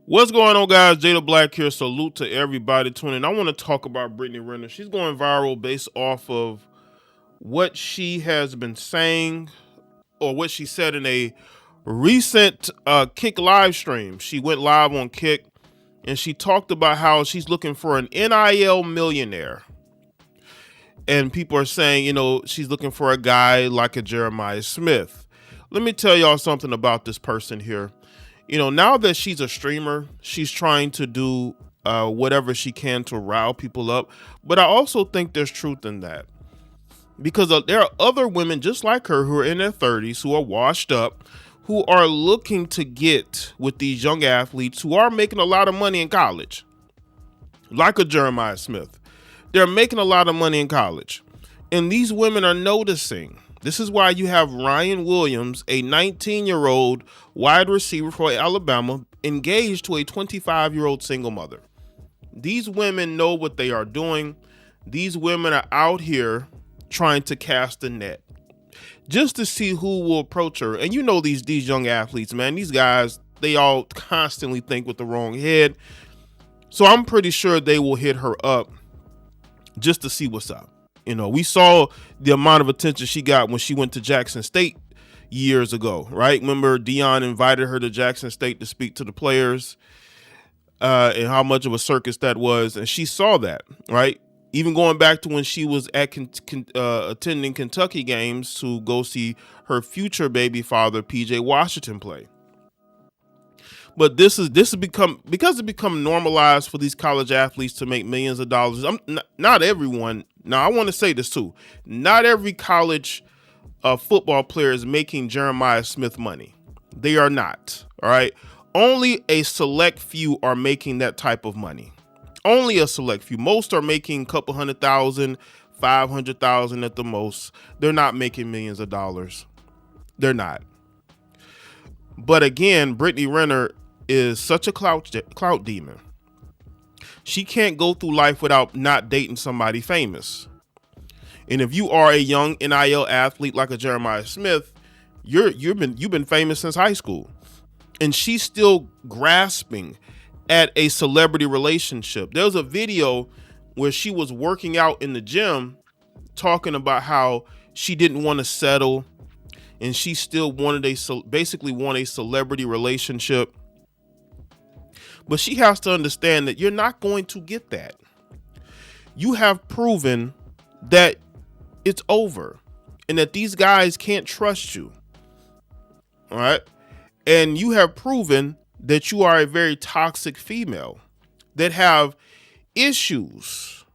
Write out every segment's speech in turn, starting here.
What's going on, guys? Jada Black here. Salute to everybody tuning in. I want to talk about Brittany Renner. She's going viral based off of what she has been saying or what she said in a recent Kick live stream. She went live on Kick and she talked about how she's looking for an NIL millionaire. And people are saying, she's looking for a guy like a Jeremiah Smith. Let me tell y'all something about this person here. Now that she's a streamer, she's trying to do whatever she can to rile people up. But I also think there's truth in that. Because there are other women just like her who are in their 30s, who are washed up, who are looking to get with these young athletes who are making a lot of money in college. Like a Jeremiah Smith. They're making a lot of money in college. And these women are noticing. This is why you have Ryan Williams, a 19-year-old wide receiver for Alabama, engaged to a 25-year-old single mother. These women know what they are doing. These women are out here trying to cast a net just to see who will approach her. And these young athletes, man, these guys, they all constantly think with the wrong head. So I'm pretty sure they will hit her up just to see what's up. We saw the amount of attention she got when she went to Jackson State years ago, right? Remember, Deion invited her to Jackson State to speak to the players and how much of a circus that was. And she saw that, right? Even going back to when she was at attending Kentucky games to go see her future baby father, PJ Washington, play. But this has become normalized for these college athletes to make millions of dollars. Not everyone. Now, I want to say this too. Not every college football player is making Jeremiah Smith money. They are not. All right. Only a select few are making that type of money. Only a select few. Most are making a couple $100,000, $500,000 at the most. They're not making millions of dollars. They're not. But again, Brittany Renner is such a clout demon. She can't go through life without not dating somebody famous. And if you are a young NIL athlete like a Jeremiah Smith, you've been famous since high school. And she's still grasping at a celebrity relationship. There was a video where she was working out in the gym talking about how she didn't want to settle and she still wanted a celebrity relationship. But she has to understand that you're not going to get that. You have proven that it's over and that these guys can't trust you. All right. And you have proven that you are a very toxic female that have issues.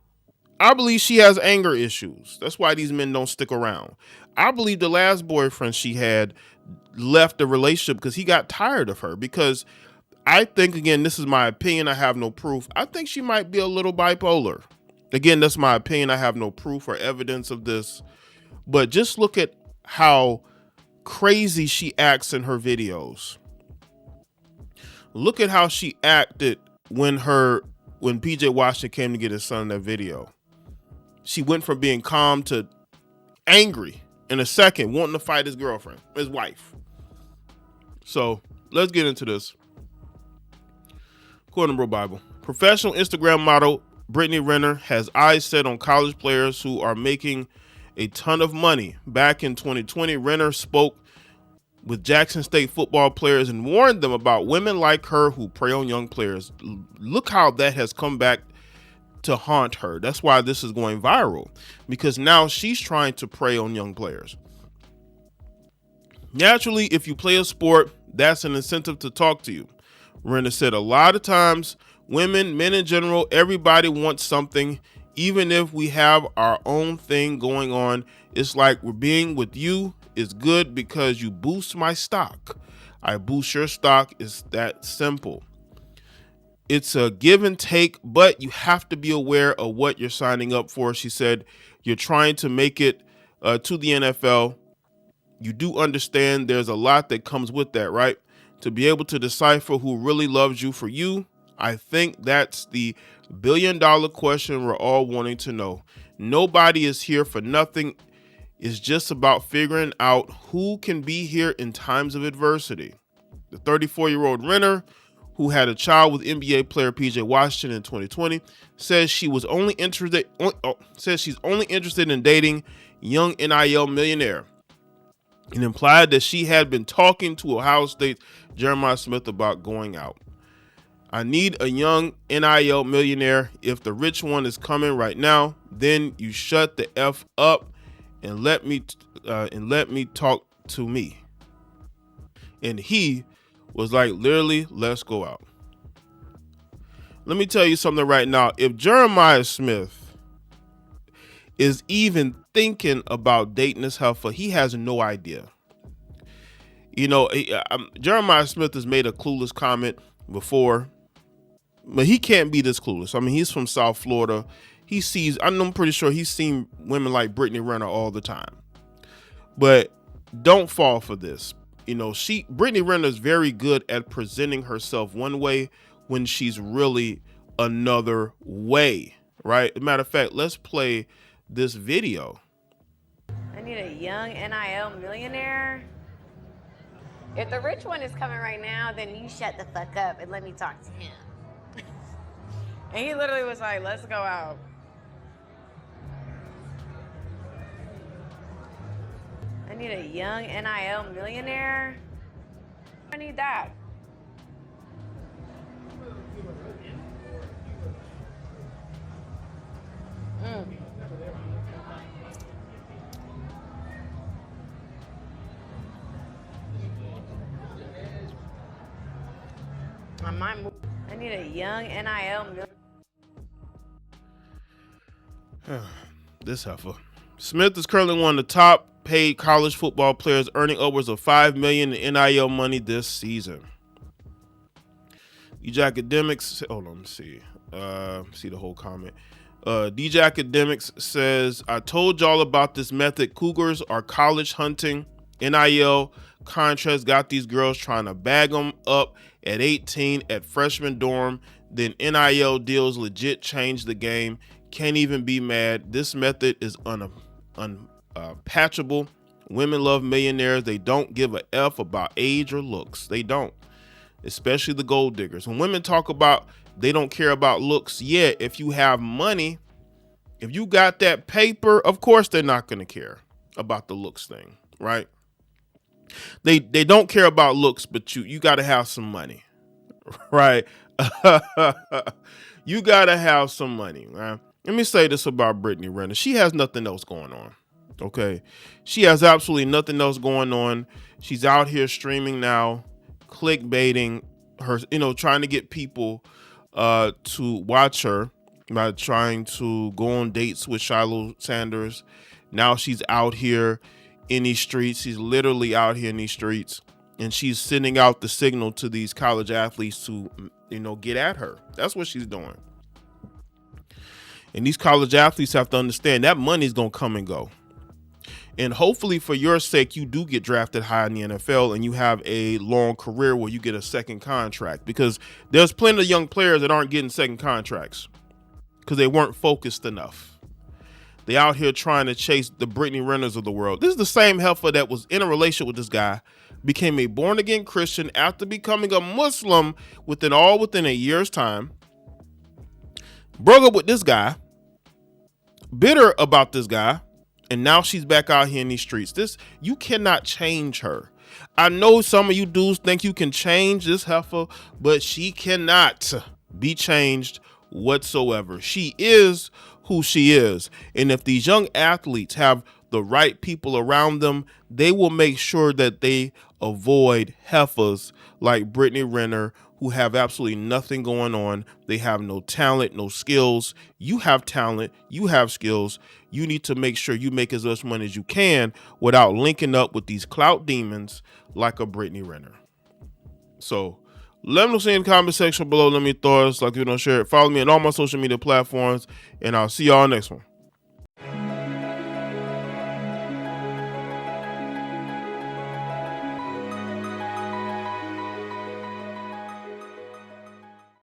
I believe she has anger issues. That's why these men don't stick around. I believe the last boyfriend she had left the relationship because he got tired of her. Because I think, again, this is my opinion. I have no proof. I think she might be a little bipolar. Again, that's my opinion. I have no proof or evidence of this. But just look at how crazy she acts in her videos. Look at how she acted when PJ Washington came to get his son in that video. She went from being calm to angry in a second, wanting to fight his girlfriend, his wife. So let's get into this. According to Bro Bible, professional Instagram model Brittany Renner has eyes set on college players who are making a ton of money. Back in 2020, Renner spoke with Jackson State football players and warned them about women like her who prey on young players. Look how that has come back to haunt her. That's why this is going viral, because now she's trying to prey on young players. Naturally, if you play a sport, that's an incentive to talk to you. Renner said a lot of times, women, men in general, everybody wants something. Even if we have our own thing going on, it's like we're being with you is good because you boost my stock. I boost your stock. It's that simple. It's a give and take, but you have to be aware of what you're signing up for. She said, you're trying to make it to the NFL. You do understand there's a lot that comes with that, right? To be able to decipher who really loves you for you. I think that's the billion-dollar question we're all wanting to know. Nobody is here for nothing. It's just about figuring out who can be here in times of adversity. The 34-year-old Renner, who had a child with NBA player PJ Washington in 2020, says she's only interested in dating young NIL millionaire, and implied that she had been talking to Ohio State's Jeremiah Smith about going out. I need a young NIL millionaire. If the rich one is coming right now, then you shut the F up and let me talk to me. And he was like, literally, let's go out. Let me tell you something right now. If Jeremiah Smith is even thinking about dating this heifer, he has no idea. Jeremiah Smith has made a clueless comment before, but he can't be this clueless. I mean, he's from South Florida. I'm pretty sure he's seen women like Brittany Renner all the time. But don't fall for this. Brittany Renner is very good at presenting herself one way when she's really another way, right? As a matter of fact, let's play this video. I need a young NIL millionaire. If the rich one is coming right now, then you shut the fuck up and let me talk to him. And he literally was like, let's go out. I need a young NIL millionaire. I need that. I need a young NIL millionaire. This heifer. Smith is currently one of the top paid college football players, earning upwards of $5 million in NIL money this season. DJ Academics, hold on, let me see. See the whole comment. DJ Academics says, I told y'all about this method. Cougars are college hunting. NIL contracts got these girls trying to bag them up at 18 at freshman dorm. Then NIL deals legit change the game. Can't even be mad. This method is unpatchable. Women love millionaires. They don't give a F about age or looks. They don't. Especially the gold diggers. When women talk about they don't care about looks, yeah, if you have money, if you got that paper, of course they're not going to care about the looks thing, right? They don't care about looks, but you got to have some money, right? You got to have some money, right? Let me say this about Brittany Renner. She has nothing else going on, okay? She has absolutely nothing else going on. She's out here streaming now, clickbaiting her, trying to get people to watch her by trying to go on dates with Shiloh Sanders. Now she's out here in these streets. She's literally out here in these streets, and she's sending out the signal to these college athletes to, get at her. That's what she's doing. And these college athletes have to understand that money's going to come and go. And hopefully for your sake, you do get drafted high in the NFL and you have a long career where you get a second contract, because there's plenty of young players that aren't getting second contracts because they weren't focused enough. They out here trying to chase the Brittany Renners of the world. This is the same heifer that was in a relationship with this guy, became a born-again Christian after becoming a Muslim within a year's time, broke up with this guy, bitter about this guy, and now she's back out here in these streets. You cannot change her. I know some of you dudes think you can change this heifer, but she cannot be changed whatsoever. She is who she is. And if these young athletes have the right people around them, they will make sure that they avoid heifers like Brittany Renner, who have absolutely nothing going on. They have no talent, no skills. You have talent, you have skills. You need to make sure you make as much money as you can without linking up with these clout demons like a Brittany Renner. So let me know in the comment section below. Let me thoughts, like, share it. Follow me on all my social media platforms, and I'll see y'all next one.